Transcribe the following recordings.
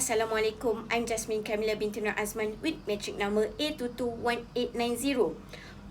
Assalamualaikum, I'm Jasmine Kamila binti Nur Azman with metric number A221890.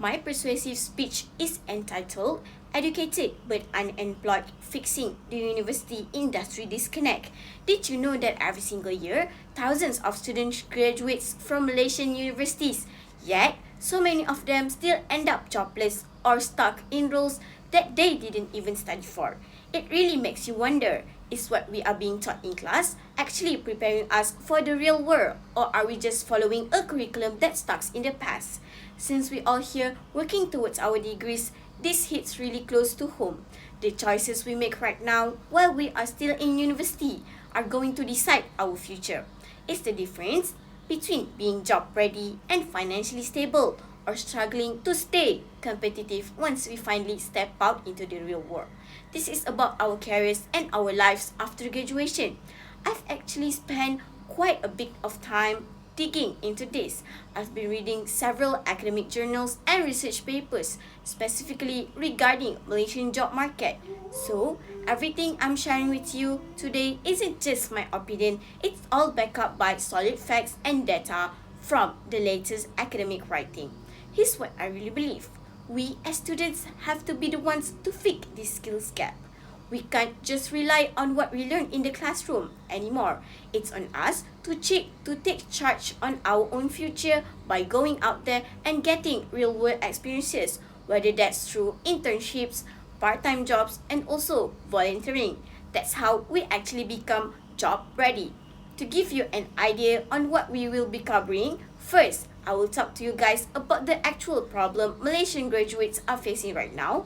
My persuasive speech is entitled Educated but Unemployed, Fixing the University Industry Disconnect. Did you know that every single year, thousands of students graduate from Malaysian universities, yet so many of them still end up jobless or stuck in roles that they didn't even study for? It really makes you wonder, is what we are being taught in class actually preparing us for the real world, or are we just following a curriculum that stuck in the past? Since we all here working towards our degrees, this hits really close to home. The choices we make right now while we are still in university are going to decide our future. It's the difference between being job ready and financially stable, or struggling to stay competitive once we finally step out into the real world. This is about our careers and our lives after graduation. I've actually spent quite a bit of time digging into this. I've been reading several academic journals and research papers specifically regarding Malaysian job market. So, everything I'm sharing with you today isn't just my opinion, it's all backed up by solid facts and data from the latest academic writing. Here's what I really believe. We as students have to be the ones to fix this skills gap. We can't just rely on what we learn in the classroom anymore. It's on us to take charge on our own future by going out there and getting real world experiences, whether that's through internships, part-time jobs, and also volunteering. That's how we actually become job ready. To give you an idea on what we will be covering, first, I will talk to you guys about the actual problem Malaysian graduates are facing right now.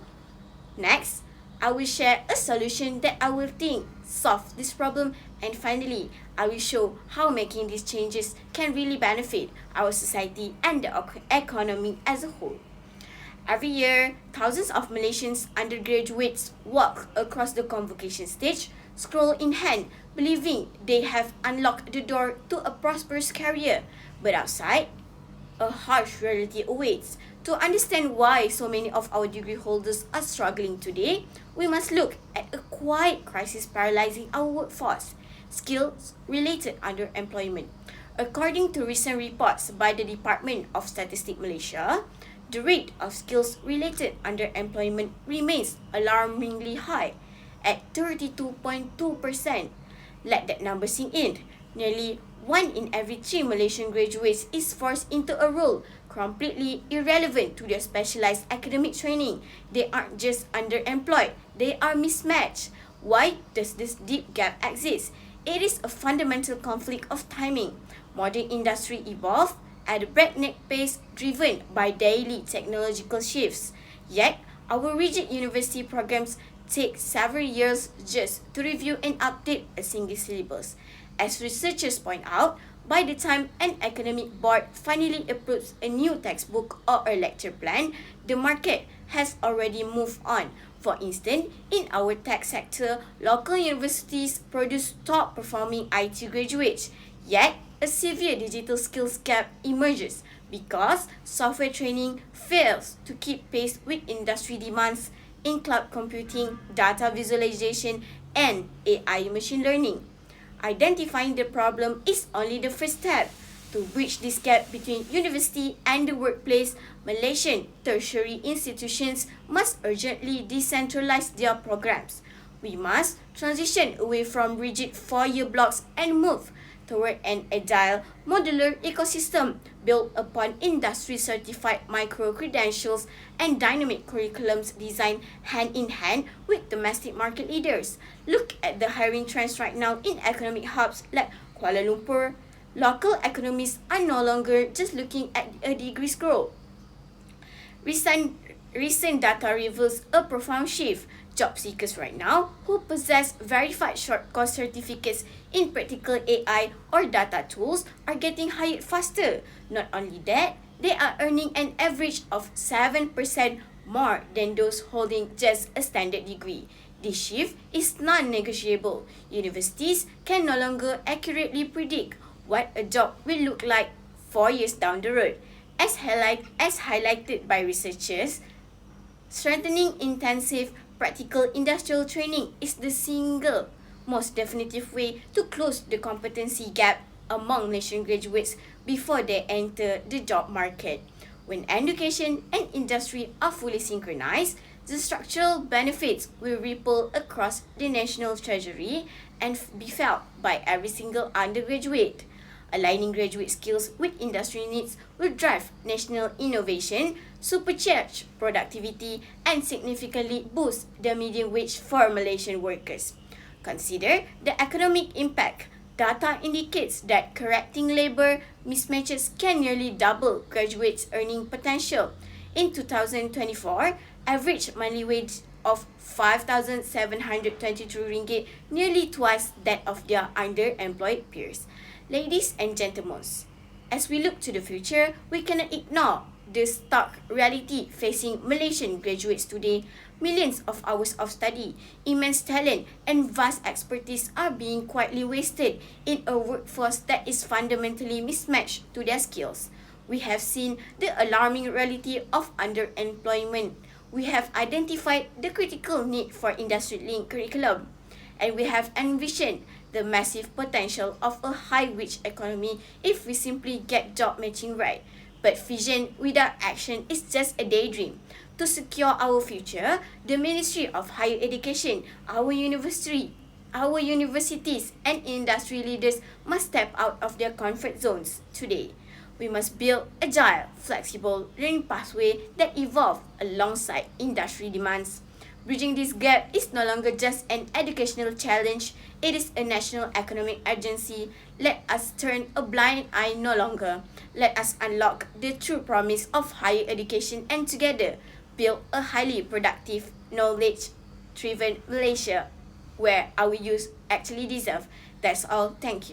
Next, I will share a solution that I will think solve this problem, and finally, I will show how making these changes can really benefit our society and the economy as a whole. Every year, thousands of Malaysians undergraduates walk across the convocation stage, scroll in hand, believing they have unlocked the door to a prosperous career. But outside, a harsh reality awaits. To understand why so many of our degree holders are struggling today, we must look at a quiet crisis paralyzing our workforce: skills-related underemployment. According to recent reports by the Department of Statistics Malaysia, the rate of skills-related underemployment remains alarmingly high at 32.2%. Let that number sink in. Nearly 1 in every 3 Malaysian graduates is forced into a role completely irrelevant to their specialized academic training. They aren't just underemployed, they are mismatched. Why does this deep gap exist? It is a fundamental conflict of timing. Modern industry evolve at a breakneck pace driven by daily technological shifts. Yet, our rigid university programs take several years just to review and update a single syllabus. As researchers point out, by the time an academic board finally approves a new textbook or a lecture plan, the market has already moved on. For instance, in our tech sector, local universities produce top-performing IT graduates, yet a severe digital skills gap emerges because software training fails to keep pace with industry demands in cloud computing, data visualization, and AI machine learning. Identifying the problem is only the first step. To bridge this gap between university and the workplace, Malaysian tertiary institutions must urgently decentralize their programs. We must transition away from rigid 4-year blocks and move toward an agile, modular ecosystem built upon industry-certified micro-credentials and dynamic curriculums designed hand-in-hand with domestic market leaders. Look at the hiring trends right now in economic hubs like Kuala Lumpur. Local economists are no longer just looking at a degree scroll. Recent data reveals a profound shift. Job seekers right now who possess verified short course certificates in practical AI or data tools are getting hired faster. Not only that, they are earning an average of 7% more than those holding just a standard degree. This shift is non-negotiable. Universities can no longer accurately predict what a job will look like 4 years down the road. As highlighted by researchers, strengthening intensive practical industrial training is the single most definitive way to close the competency gap among Malaysian graduates before they enter the job market. When education and industry are fully synchronized, the structural benefits will ripple across the national treasury and be felt by every single undergraduate. Aligning graduate skills with industry needs will drive national innovation, supercharge productivity, and significantly boost the median wage for Malaysian workers. Consider the economic impact. Data indicates that correcting labour mismatches can nearly double graduates' earning potential. In 2024, average monthly wage of 5,722 ringgit, nearly twice that of their underemployed peers. Ladies and gentlemen, as we look to the future, we cannot ignore the stark reality facing Malaysian graduates today. Millions of hours of study, immense talent, and vast expertise are being quietly wasted in a workforce that is fundamentally mismatched to their skills. We have seen the alarming reality of underemployment. We have identified the critical need for industry-linked curriculum, and we have envisioned the massive potential of a high-wage economy if we simply get job matching right. But vision without action is just a daydream. To secure our future, the Ministry of Higher Education, our universities, and industry leaders must step out of their comfort zones today. We must build agile, flexible learning pathway that evolve alongside industry demands. Bridging this gap is no longer just an educational challenge, it is a national economic urgency. Let us turn a blind eye no longer. Let us unlock the true promise of higher education and together build a highly productive, knowledge-driven Malaysia where our youth actually deserve. That's all. Thank you.